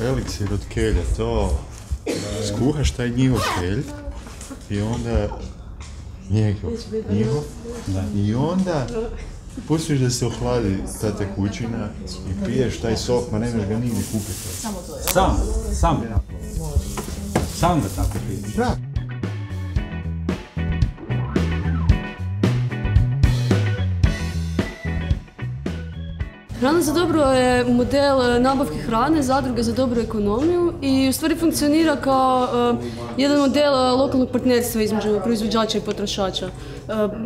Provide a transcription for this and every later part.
Eliksir od kelja, to skuhaš taj njihov kelj i onda njihov, i onda pustiš da se ohladi ta tekućina i piješ taj sok, ma nemaš ga nigdje kupiti. Sam ga tako piješ? Da. Hrana za dobro je model nabavke hrane, zadruge za dobru ekonomiju i u stvari funkcionira kao jedan model lokalnog partnerstva između proizvođača i potrošača.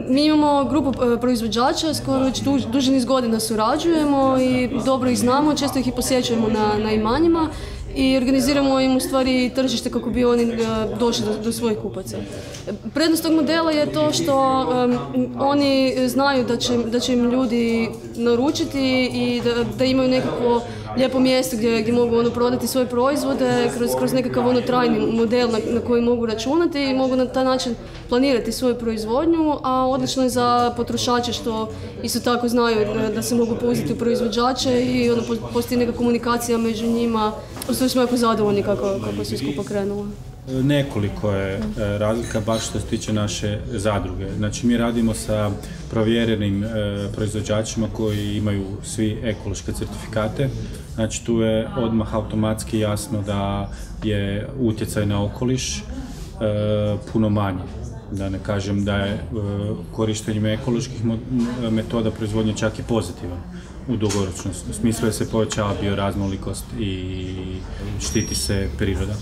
Mi imamo grupu proizvođača s kojom već duži niz godina surađujemo i dobro ih znamo, često ih i posjećujemo na imanjima i organiziramo im u stvari tržište kako bi oni došli do svojih kupaca. Prednost tog modela je to što oni znaju da će im ljudi naručiti i da imaju nekako lijepo mjesto gdje mogu prodati svoje proizvode kroz nekakav trajni model na koji mogu računati i mogu na taj način planirati svoju proizvodnju, a odlično je za potrošače što isto tako znaju da se mogu pouzdati u proizvođače i postoji neka komunikacija među njima. Ustavno smo jako zadovoljni kako se skupo krenulo. Nekoliko je razlika baš što se tiče naše zadruge. Znači mi radimo sa provjerenim proizvođačima koji imaju svi ekološke certifikate. Znači tu je odmah automatski jasno da je utjecaj na okoliš puno manji. Da ne kažem da je korištenjem ekoloških metoda proizvodnje čak i pozitivan u dugoročnosti. U smislu da se povećava bioraznolikost i štiti se priroda.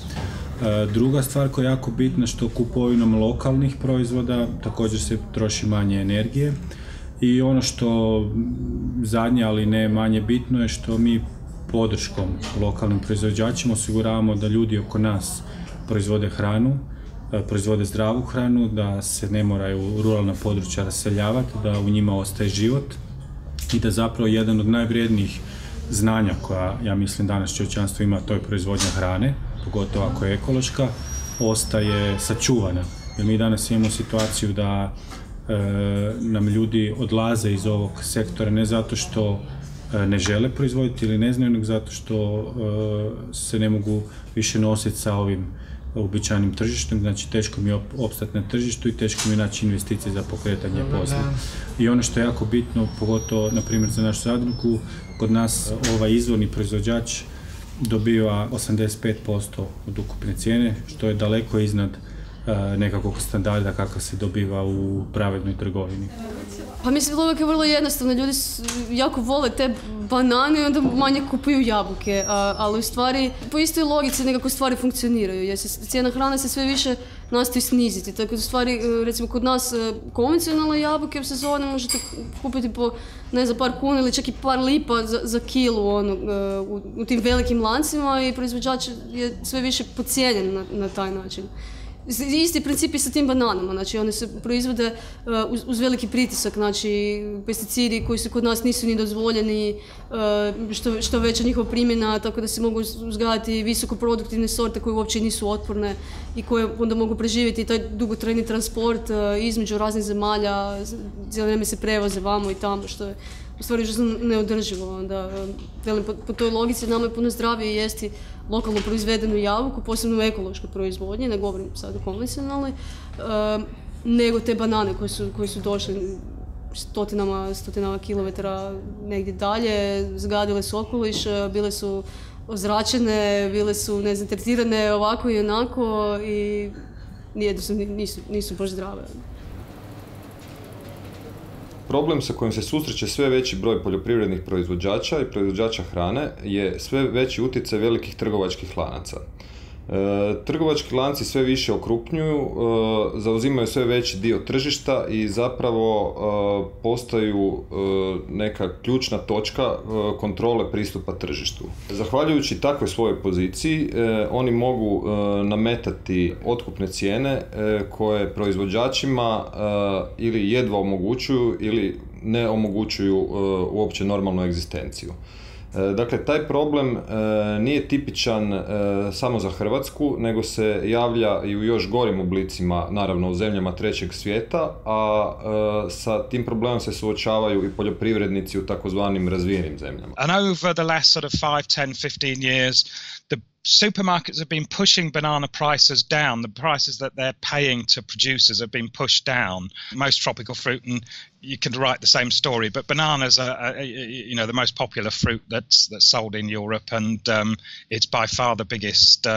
Druga stvar koja je jako bitna što kupovinom lokalnih proizvoda također se troši manje energije i ono što zadnje, ali ne manje bitno je što mi podrškom lokalnim proizvođačima osiguravamo da ljudi oko nas proizvode hranu, proizvode zdravu hranu, da se ne moraju ruralna područja raseljavati, da u njima ostaje život i da zapravo jedan od najvrijednijih znanja koja, ja mislim, danas čovječanstvo ima, to je proizvodnja hrane, pogotovo ako je ekološka, ostaje sačuvana. Jer mi danas imamo situaciju da nam ljudi odlaze iz ovog sektora ne zato što ne žele proizvoditi ili ne znaju, nego zato što se ne mogu više nositi sa ovim uobičajenim tržištem, znači teško mi je opstati na tržištu i teško mi je naći investicije za pokretanje posla. I ono što je jako bitno, pogotovo na primjer za našu zadrugu, kod nas ovaj izvorni proizvođač dobiva 85% od ukupne cijene, što je daleko iznad nekakvog standarda kakav se dobiva u pravednoj trgovini. Pa mislim, logika je vrlo jednostavna, ljudi jako vole te banane i onda manje kupuju jabuke, ali u stvari po istoj logici nekako stvari funkcioniraju, jer cijena hrane se sve više nastoji sniziti, tako da u stvari, recimo kod nas konvencionalne jabuke u sezoni možete kupiti po par kuna ili čak i par lipa za kilu u tim velikim lancima i proizvođač je sve više podcijenjen na taj način. Isti princip je sa tim bananama, znači one se proizvode uz veliki pritisak, znači pesticidi koji su kod nas nisu ni dozvoljeni, što veća njihova primjena, tako da se mogu uzgajati visokoproduktivne sorte koje uopće nisu otporne i koje onda mogu preživjeti taj dugotrajni transport između raznih zemalja, cijelo vrijeme se prevoze vamo i tamo, što je u stvari užasno neodrživo. Onda, po toj logici nama je puno zdravije jesti lokalno proizvedenu jabuku, posebno u ekološkoj proizvodnji, ne govorim sad o konvencionalnoj, nego te banane koje su došle stotinama kilometara negdje dalje, zgadile su okoliš, bile su ozračene, bile su tretirane ovako i onako i nisu baš zdrave. Problem sa kojim se susreće sve veći broj poljoprivrednih proizvođača i proizvođača hrane je sve veći utjecaj velikih trgovačkih lanaca. Trgovački lanci sve više okrupnjuju, zauzimaju sve veći dio tržišta i zapravo postaju neka ključna točka kontrole pristupa tržištu. Zahvaljujući takvoj svojoj poziciji, oni mogu nametati otkupne cijene koje proizvođačima ili jedva omogućuju ili ne omogućuju uopće normalnu egzistenciju. Dakle, taj problem nije tipičan samo za Hrvatsku, nego se javlja i u još gorim oblicima, naravno u zemljama trećeg svijeta, a sa tim problemom se suočavaju i poljoprivrednici u takozvanim razvijenim zemljama. And over the last sort of 5, 10, 15 years, the supermarkets have been pushing banana prices down. The prices that they're paying to producers have been pushed down. Most tropical fruit, and you can write the same story, but bananas are the most popular fruit that's sold in Europe, and it's by far the biggest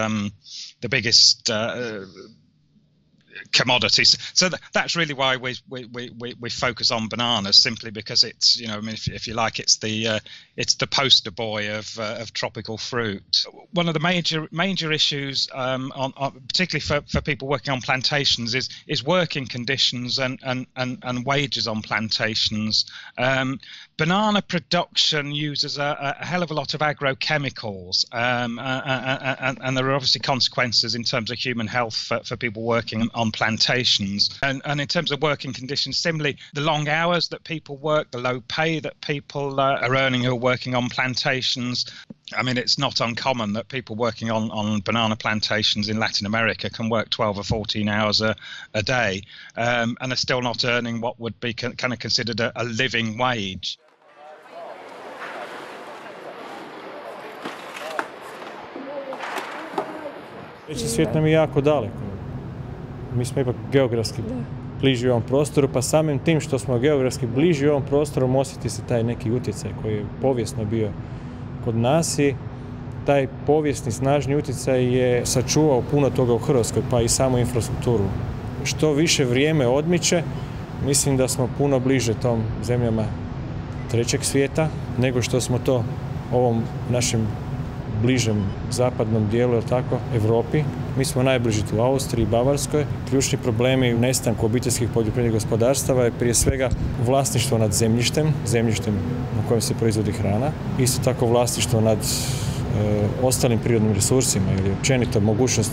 commodities. So that's really why we focus on bananas, simply because it's, if you like, it's the poster boy of tropical fruit. One of the major issues, particularly for people working on plantations, is working conditions and wages on plantations. Banana production uses a hell of a lot of agrochemicals, and there are obviously consequences in terms of human health for people working on plantations. And in terms of working conditions, similarly, the long hours that people work, the low pay that people are earning who are working on plantations. I mean, it's not uncommon that people working on banana plantations in Latin America can work 12 or 14 hours a day, and are still not earning what would be kind of considered a living wage. Treći svijet nam je jako daleko. Mi smo ipak geografski bliži ovom prostoru, pa samim tim što smo geografski bliži ovom prostoru osjeti se taj neki utjecaj koji je povijesno bio kod nas i taj povijesni snažni utjecaj je sačuvao puno toga u Hrvatskoj, pa i samu infrastrukturu. Što više vrijeme odmiče, mislim da smo puno bliže tom zemljama trećeg svijeta nego što smo to ovom našem bližem zapadnom dijelu, tako, Europi. Mi smo najbliži tu Austriji, Bavarskoj. Ključni problemi u nestanku obiteljskih poljoprivrednih gospodarstava je prije svega vlasništvo nad zemljištem na kojem se proizvodi hrana. Isto tako vlasništvo nad ostalim prirodnim resursima ili općenito mogućnost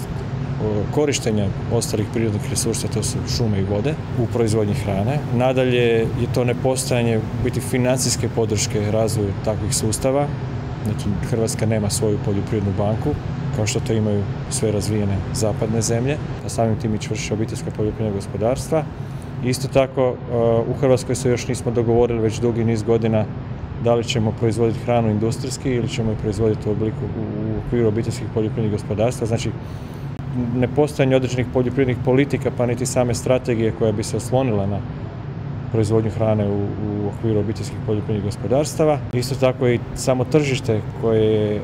korištenja ostalih prirodnih resursa, to su šume i vode, u proizvodnji hrane. Nadalje je to nepostojanje biti financijske podrške razvoju takvih sustava. Znači, Hrvatska nema svoju poljoprivrednu banku, kao što to imaju sve razvijene zapadne zemlje, a samim tim i čvršća obiteljska poljoprivredna gospodarstva. Isto tako, u Hrvatskoj se još nismo dogovorili već dugi niz godina da li ćemo proizvoditi hranu industrijski ili ćemo je proizvoditi u okviru obiteljskih poljoprivrednih gospodarstva. Znači, nepostojanje određenih poljoprivrednih politika, pa niti same strategije koja bi se oslonila na proizvodnju hrane u okviru obiteljskih poljoprivrednih gospodarstava. Isto tako i samo tržište koje je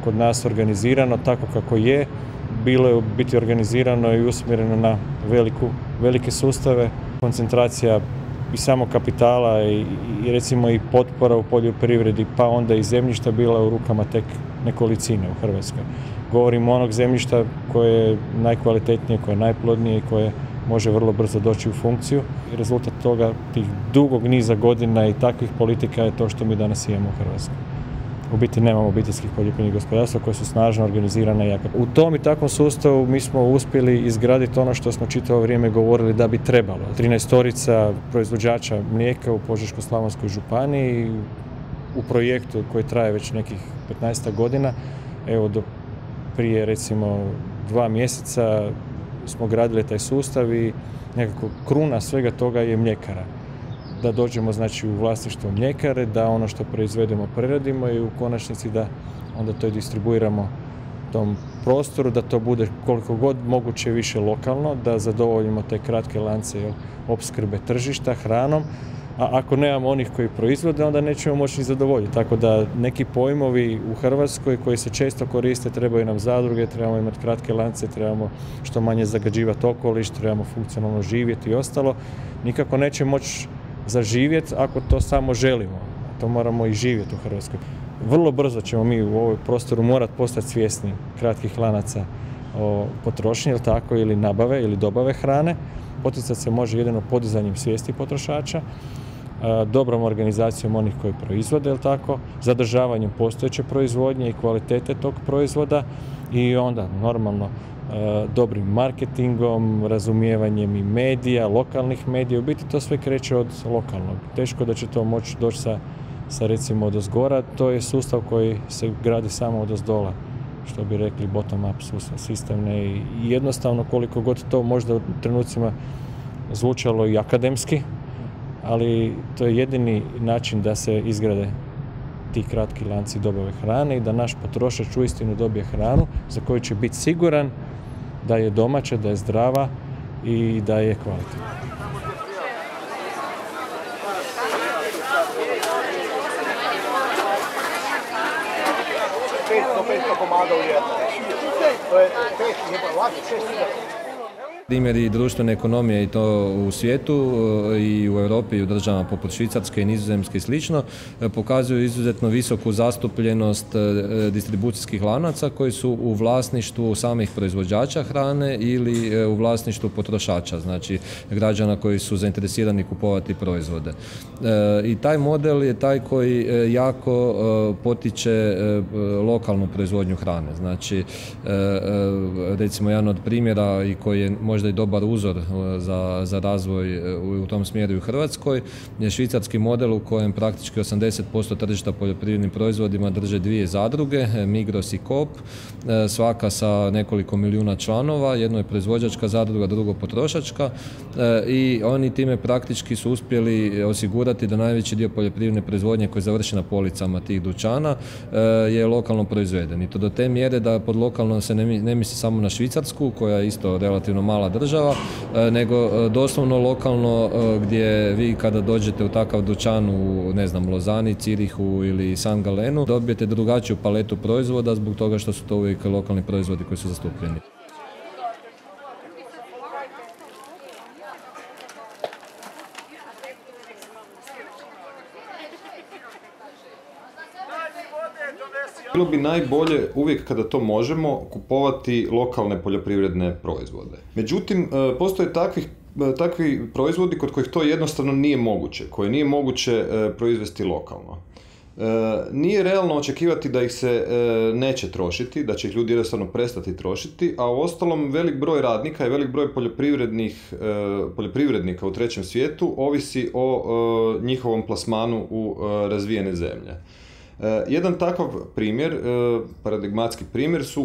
kod nas organizirano tako kako je, bilo je biti organizirano i usmjereno na velike sustave. Koncentracija i samo kapitala i recimo i potpora u poljoprivredi, pa onda i zemljišta bila u rukama tek nekolicine u Hrvatskoj. Govorimo onog zemljišta koje je najkvalitetnije, koje je najplodnije i koje može vrlo brzo doći u funkciju. I rezultat toga, tih dugog niza godina i takvih politika je to što mi danas imamo u Hrvatskoj. U biti nemamo obiteljskih poljoprivrednih gospodarstva koje su snažno organizirane i jaka. U tom i takvom sustavu mi smo uspjeli izgraditi ono što smo čitavo vrijeme govorili da bi trebalo. 13 proizvođača mlijeka u Požeško-slavonskoj županiji u projektu koji traje već nekih 15 godina. Evo, do prije recimo 2 mjeseca smo gradili taj sustav i nekako kruna svega toga je mljekara. Da dođemo znači u vlasništvo mljekare, da ono što proizvedemo preradimo i u konačnici da onda to i distribuiramo tom prostoru, da to bude koliko god moguće više lokalno, da zadovoljimo te kratke lance opskrbe tržišta hranom, a ako nemamo onih koji proizvode, onda nećemo moći ni zadovoljiti. Tako da neki pojmovi u Hrvatskoj koji se često koriste, trebaju nam zadruge, trebamo imati kratke lance, trebamo što manje zagađivati okoliš, trebamo funkcionalno živjeti i ostalo, nikako neće moći zaživjeti ako to samo želimo. To moramo i živjeti u Hrvatskoj. Vrlo brzo ćemo mi u ovoj prostoru morati postati svjesni kratkih lanaca o potrošnji, ili tako, ili nabave ili dobave hrane. Poticati se može jedino podizanjem svijesti potrošača, dobrom organizacijom onih koji proizvode, ili tako, zadržavanjem postojeće proizvodnje i kvalitete tog proizvoda i onda normalno dobrim marketingom, razumijevanjem i medija, lokalnih medija. U biti to sve kreće od lokalnog. Teško da će to moći doći sa sa recimo odozgora, to je sustav koji se gradi samo odozdola, što bi rekli bottom-up sistem. I jednostavno, koliko god to možda u trenucima zvučalo i akademski, ali to je jedini način da se izgrade ti kratki lanci dobave hrane i da naš potrošač uistinu dobije hranu za koju će biti siguran da je domaća, da je zdrava i da je kvalitetna. Primjeri društvene ekonomije i to u svijetu i u Europi i u državama poput Švicarske i Nizozemske i slično pokazuju izuzetno visoku zastupljenost distribucijskih lanaca koji su u vlasništvu samih proizvođača hrane ili u vlasništvu potrošača, znači građana koji su zainteresirani kupovati proizvode. I taj model je taj koji jako potiče lokalnu proizvodnju hrane. Znači, recimo jedan od primjera i koji je možda i dobar uzor za razvoj u tom smjeru u Hrvatskoj je švicarski model u kojem praktički 80% tržišta poljoprivrednim proizvodima drže dvije zadruge, Migros i Coop, svaka sa nekoliko milijuna članova, jedno je proizvođačka zadruga, drugo potrošačka, i oni time praktički su uspjeli osigurati da najveći dio poljoprivredne proizvodnje koji završi na policama tih dućana je lokalno proizveden. I to do te mjere da pod lokalno se ne misli samo na Švicarsku, koja je isto relativno mala država, nego doslovno lokalno gdje vi kada dođete u takav dućan u, ne znam, Lozani, Cirihu ili San Galenu, dobijete drugačiju paletu proizvoda zbog toga što su to uvijek lokalni proizvodi koji su zastupljeni. Bilo bi najbolje uvijek kada to možemo kupovati lokalne poljoprivredne proizvode. Međutim, postoje takvi proizvodi kod kojih to jednostavno nije moguće, koje nije moguće proizvesti lokalno. Nije realno očekivati da ih se neće trošiti, da će ih ljudi jednostavno prestati trošiti, a uostalom velik broj radnika i velik broj poljoprivrednika u trećem svijetu ovisi o njihovom plasmanu u razvijene zemlje. Jedan takav primjer, paradigmatski primjer, su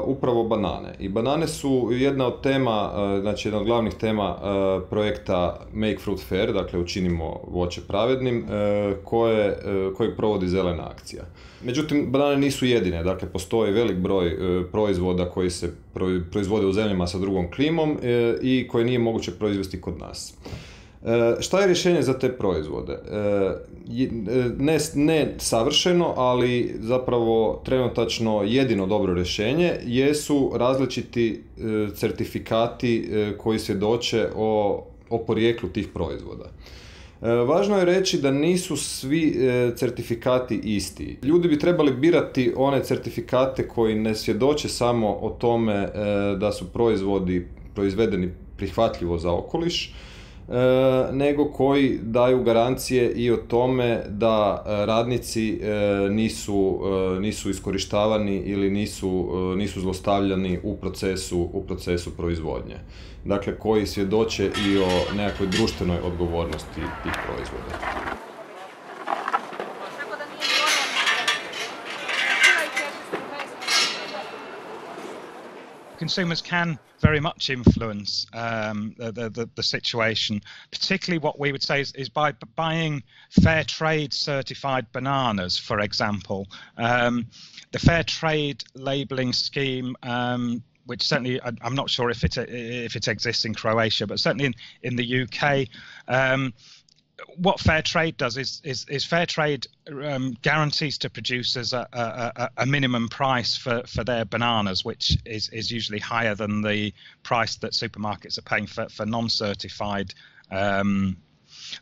upravo banane. I banane su jedna od tema, znači jedna od glavnih tema projekta Make Fruit Fair, dakle učinimo voće pravednim, koji provodi Zelena akcija. Međutim, banane nisu jedine, dakle postoji velik broj proizvoda koji se proizvode u zemljama sa drugom klimom i koje nije moguće proizvesti kod nas. Šta je rješenje za te proizvode? Ne savršeno, ali zapravo trenutačno jedino dobro rješenje jesu različiti certifikati koji svjedoče o porijeklu tih proizvoda. Važno je reći da nisu svi certifikati isti. Ljudi bi trebali birati one certifikate koji ne svjedoče samo o tome da su proizvodi proizvedeni prihvatljivo za okoliš, nego koji daju garancije i o tome da radnici nisu iskorištavani ili nisu zlostavljani u procesu proizvodnje. Dakle, koji svjedoče i o nekakvoj društvenoj odgovornosti tih proizvoda. Consumers can very much influence the situation, particularly what we would say is by buying fair trade certified bananas, for example. The fair trade labelling scheme, which certainly I'm not sure if it exists in Croatia, but certainly in the UK, what fair trade does is fair trade guarantees to producers a minimum price for their bananas, which is usually higher than the price that supermarkets are paying for non-certified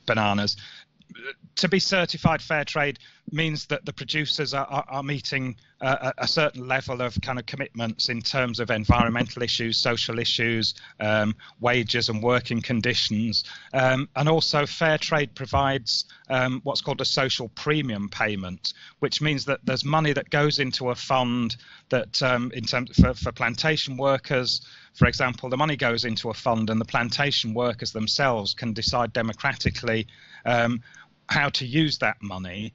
bananas. To be certified fair trade means that the producers are meeting a certain level of kind of commitments in terms of environmental issues, social issues, wages and working conditions. And also fair trade provides what's called a social premium payment, which means that there's money that goes into a fund that in terms for plantation workers, for example, the money goes into a fund and the plantation workers themselves can decide democratically how to use that money.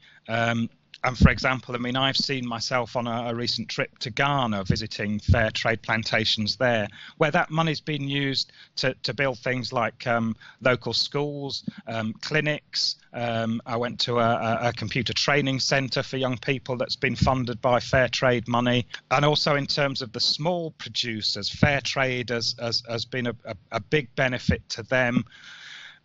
And for example, I mean, I've seen myself on a recent trip to Ghana visiting fair trade plantations there, where that money's been used to build things like local schools, clinics. I went to a computer training centre for young people that's been funded by fair trade money. And also in terms of the small producers, fair trade has been a big benefit to them,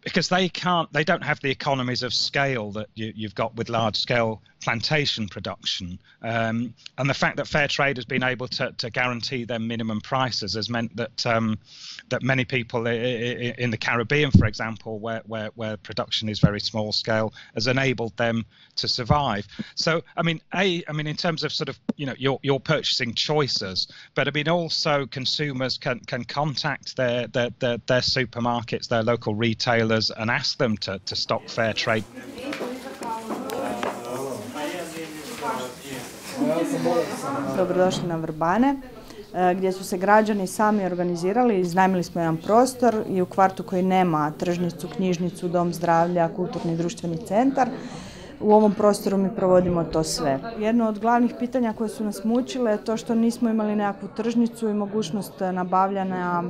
because they don't have the economies of scale that you've got with large-scale plantation production. And the fact that fair trade has been able to guarantee their minimum prices has meant that that many people in the Caribbean, for example, where production is very small scale, has enabled them to survive. So, I mean, in terms of sort of, your purchasing choices, but I mean, also consumers can contact their supermarkets, their local retailers, and ask them to stock fair trade. Dobrodošli na Vrbane, gdje su se građani sami organizirali. Iznajmili smo jedan prostor i u kvartu koji nema tržnicu, knjižnicu, dom zdravlja, kulturni i društveni centar. U ovom prostoru mi provodimo to sve. Jedno od glavnih pitanja koje su nas mučile je to što nismo imali nekakvu tržnicu i mogućnost nabavljanja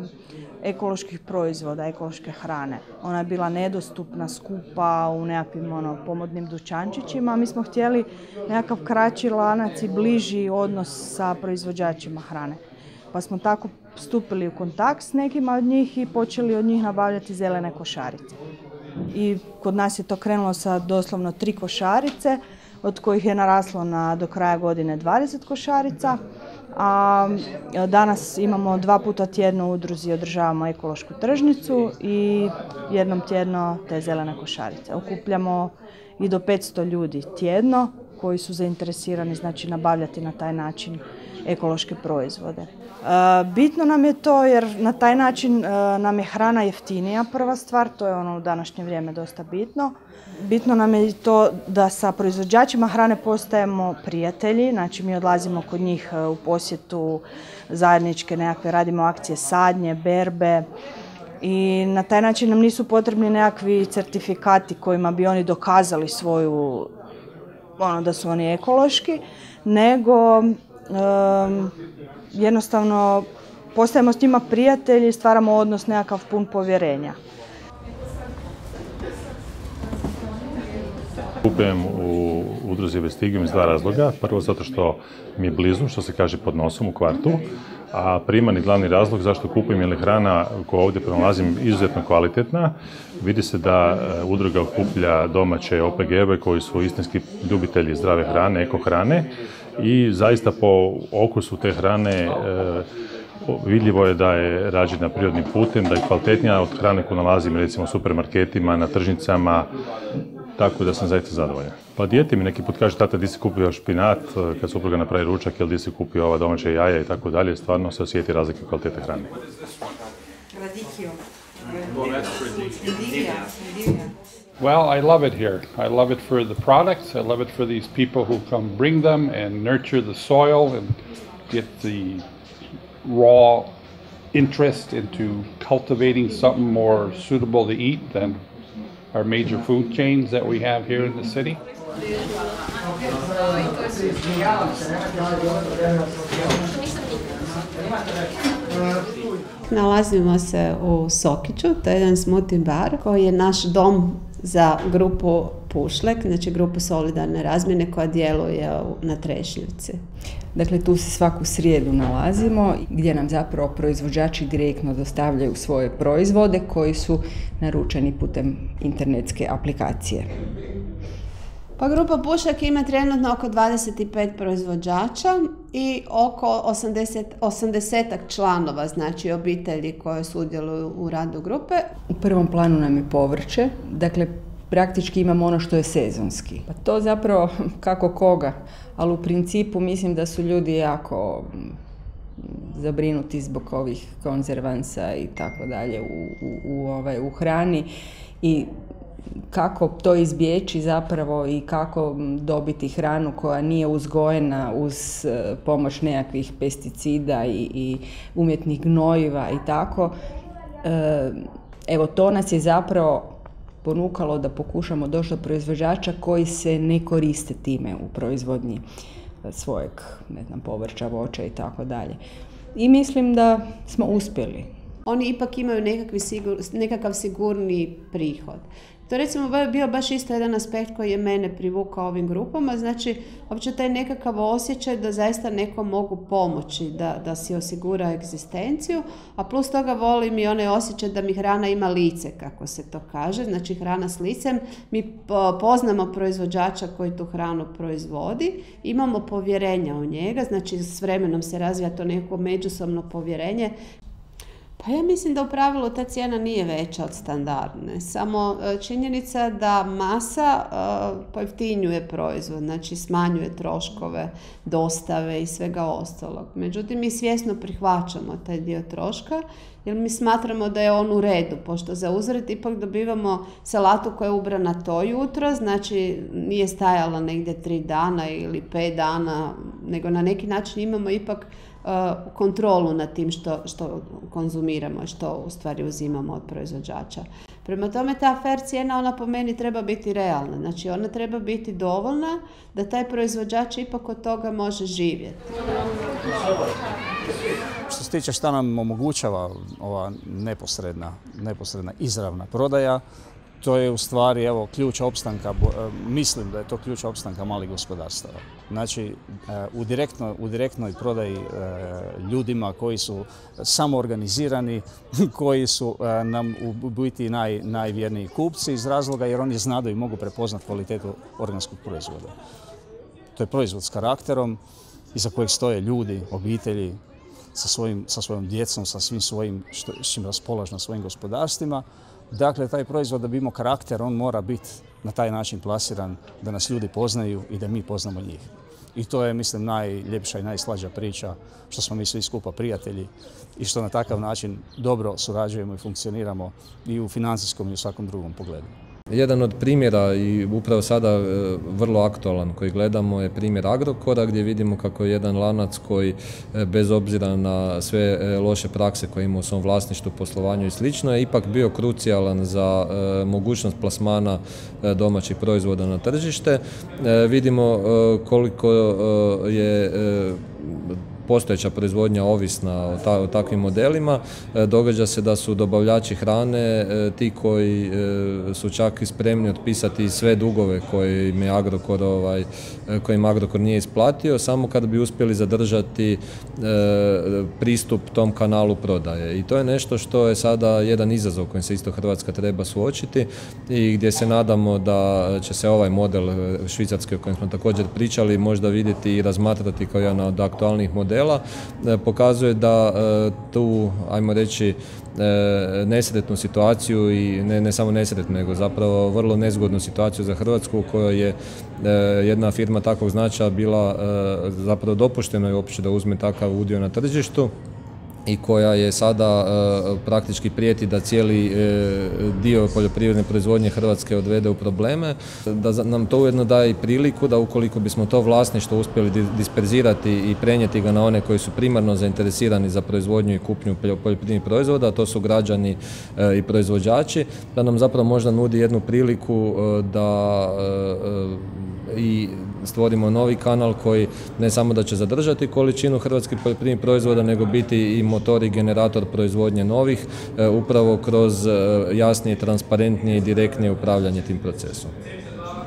ekoloških proizvoda, ekološke hrane. Ona je bila nedostupna, skupa u nekakvim pomodnim dućančićima. Mi smo htjeli nekakav kraći lanac i bliži odnos sa proizvođačima hrane. Pa smo tako stupili u kontakt s nekima od njih i počeli od njih nabavljati zelene košarice. I kod nas je to krenulo sa doslovno 3 košarice, od kojih je naraslo do kraja godine 20 košarica. A danas imamo 2 puta tjedno u udruzi održavamo ekološku tržnicu i jednom tjedno te zelene košarice. Okupljamo i do 500 ljudi tjedno koji su zainteresirani, znači, nabavljati na taj način ekološke proizvode. Bitno nam je to jer na taj način nam je hrana jeftinija, prva stvar, to je u današnje vrijeme dosta bitno. Bitno nam je to da sa proizvođačima hrane postajemo prijatelji, znači mi odlazimo kod njih u posjetu zajedničke nekakve, radimo akcije sadnje, berbe i na taj način nam nisu potrebni nekakvi certifikati kojima bi oni dokazali svoju, da su oni ekološki, nego jednostavno postajemo s njima prijatelji i stvaramo odnos nekakav pun povjerenja. Kupujem u udruzi Vestigium iz 2 razloga. Prvo zato što mi je blizu, što se kaže pod nosom u kvartu, a primarni glavni razlog zašto kupujem je hrana koju ovdje pronalazim izuzetno kvalitetna. Vidi se da udruga okuplja domaće OPG-ove koji su istinski ljubitelji zdrave hrane, eko hrane i zaista po okusu te hrane vidljivo je da je rađena prirodnim putem, da je kvalitetnija od hrane koju nalazim recimo u supermarketima, na tržnicama, tako da sam zaista zadovoljan. Pa dijete mi neki put kaže, tata, di si kupio špinat, kad supruga napravi ručak, ili di si kupio ova domaće jaja i tako dalje, stvarno se osjeti razlike kvalitete hrane. Well, I love it here. I love it for the products. I love it for these people who come bring them and nurture the soil and get the raw interest into cultivating something more suitable to eat than our major food chains that we have here in the city. Nalazimo se u Sokiću, to je jedan smoothie bar koji je naš dom za grupu Pušlek, znači grupu solidarne razmjene koja djeluje na Trešnjevci. Dakle, tu se svaku srijedu nalazimo, gdje nam zapravo proizvođači direktno dostavljaju svoje proizvode koji su naručeni putem internetske aplikacije. Pa grupa Pušlek ima trenutno oko 25 proizvođača i oko 80 članova, znači obitelji koje sudjeluju u radu grupe. U prvom planu nam je povrće, dakle praktički imamo ono što je sezonski. Pa to zapravo kako koga, ali u principu mislim da su ljudi jako zabrinuti zbog ovih konzervansa i tako dalje u hrani i kako to izbjeći zapravo i kako dobiti hranu koja nije uzgojena uz pomoć nekakvih pesticida i umjetnih gnojiva i tako. Evo, to nas je zapravo ponukalo da pokušamo doći do proizvođača koji se ne koriste time u proizvodnji svojeg, ne znam, povrća, voća i tako dalje. I mislim da smo uspjeli. Oni ipak imaju nekakav sigurniji prihod. To recimo bio baš isto jedan aspekt koji je mene privukao ovim grupama, znači uopće taj nekakav osjećaj da zaista nekom mogu pomoći, da si osigura egzistenciju, a plus toga volim i onaj osjećaj da mi hrana ima lice, kako se to kaže, znači hrana s licem. Mi poznamo proizvođača koji tu hranu proizvodi, imamo povjerenja u njega, znači s vremenom se razvija to neko međusobno povjerenje. Pa ja mislim da u pravilu ta cijena nije veća od standardne, samo činjenica da masa pojeftinjuje proizvod, znači smanjuje troškove, dostave i svega ostalog. Međutim, mi svjesno prihvaćamo taj dio troška jer mi smatramo da je on u redu, pošto za uzvrat ipak dobivamo salatu koja je ubrana to jutro, znači nije stajala negdje 3 dana ili 5 dana, nego na neki način imamo ipak kontrolu nad tim što konzumiramo i što u stvari uzimamo od proizvođača. Prema tome ta fair cijena, ona po meni treba biti realna, znači ona treba biti dovoljna da taj proizvođač ipak od toga može živjeti. Što se tiče šta nam omogućava ova neposredna izravna prodaja, to je u stvari ključ opstanka, mislim da je to ključ opstanka malih gospodarstava. Znači, u direktnoj prodaji ljudima koji su samoorganizirani, koji su nam u biti najvjerniji kupci iz razloga jer oni znadu i mogu prepoznati kvalitetu organskog proizvoda. To je proizvod s karakterom iza kojeg stoje ljudi, obitelji, sa svojom djecom, sa svim svojim s čim raspolažu na svojim gospodarstvima. Dakle, taj proizvod da bi imao karakter, on mora biti na taj način plasiran da nas ljudi poznaju i da mi poznamo njih. I to je, mislim, najljepša i najslađa priča što smo mi svi skupa prijatelji i što na takav način dobro surađujemo i funkcioniramo i u financijskom i u svakom drugom pogledu. Jedan od primjera i upravo sada vrlo aktualan koji gledamo je primjer Agrokora gdje vidimo kako je jedan lanac koji bez obzira na sve loše prakse koje ima u svom vlasništvu, poslovanju i slično je ipak bio krucijalan za mogućnost plasmana domaćih proizvoda na tržište. Vidimo koliko je postojeća proizvodnja ovisna o takvim modelima. Događa se da su dobavljači hrane ti koji su čak i spremni otpisati sve dugove kojim Agrokor nije isplatio, samo kada bi uspjeli zadržati pristup tom kanalu prodaje. I to je nešto što je sada jedan izazov kojim se isto Hrvatska treba suočiti i gdje se nadamo da će se ovaj model švicarski o kojem smo također pričali možda vidjeti i razmatrati kao jedan od aktualnih modela. Pokazuje da tu, ajmo reći, nesretnu situaciju i ne samo nesretnu, nego zapravo vrlo nezgodnu situaciju za Hrvatsku u kojoj je jedna firma takvog značaja bila zapravo dopušteno je uopće da uzme takav udio na tržištu i koja je sada praktički prijeti da cijeli dio poljoprivredne proizvodnje Hrvatske odvede u probleme, da nam to ujedno daje i priliku da ukoliko bismo to vlasništvo uspjeli disperzirati i prenijeti ga na one koji su primarno zainteresirani za proizvodnju i kupnju poljoprivrednih proizvoda, a to su građani i proizvođači, da nam zapravo možda nudi jednu priliku da i stvorimo novi kanal koji ne samo da će zadržati količinu hrvatskih poljoprivrednih proizvoda, nego biti i motor i generator proizvodnje novih, upravo kroz jasnije, transparentnije i direktnije upravljanje tim procesom.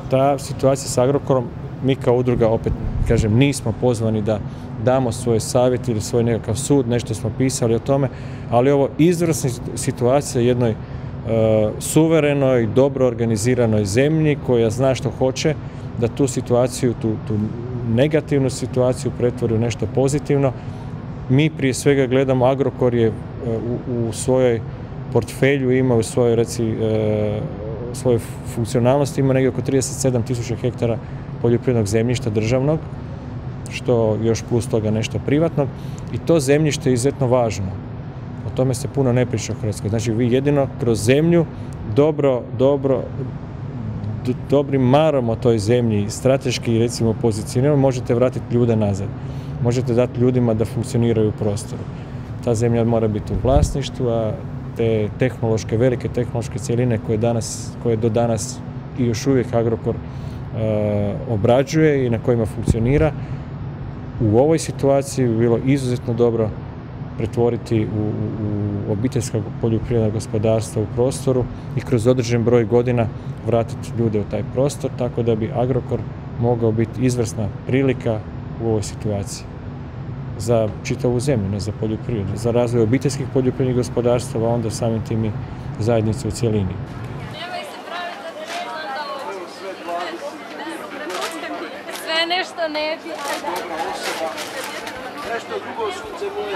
Ta situacija s Agrokorom, mi kao udruga, opet kažem, nismo pozvani da damo svoj savjet ili svoj nekakav sud, nešto smo pisali o tome, ali ovo izvrsna situacija jednoj suverenoj, dobro organiziranoj zemlji koja zna što hoće, da tu situaciju, tu negativnu situaciju pretvori u nešto pozitivno. Mi prije svega gledamo, Agrokor je u svojoj portfelju ima u svojoj svojoj funkcionalnosti ima negdje oko 37.000 hektara poljoprivrednog zemljišta državnog, što još plus toga nešto privatnog, i to zemljište je izuzetno važno. O tome se puno ne priča u Hrvatskoj. Znači vi jedino kroz zemlju dobrim marom o toj zemlji, strateški recimo pozicionirano, možete vratiti ljude nazad. Možete dati ljudima da funkcioniraju u prostoru. Ta zemlja mora biti u vlasništvu, a te velike tehnološke cjeline koje do danas i još uvijek Agrokor obrađuje i na kojima funkcionira. U ovoj situaciji bi bilo izuzetno dobro pretvoriti u obiteljska poljoprivredna gospodarstva u prostoru i kroz određen broj godina vratiti ljude u taj prostor, tako da bi Agrokor mogao biti izvrsna prilika u ovoj situaciji za čitavu zemlju, ne za poljoprivredu, za razvoj obiteljskih poljoprivrednih gospodarstava, a onda samim tim i zajednice u cjelini. Sve nešto ne bi. Nešto drugo sunce moje.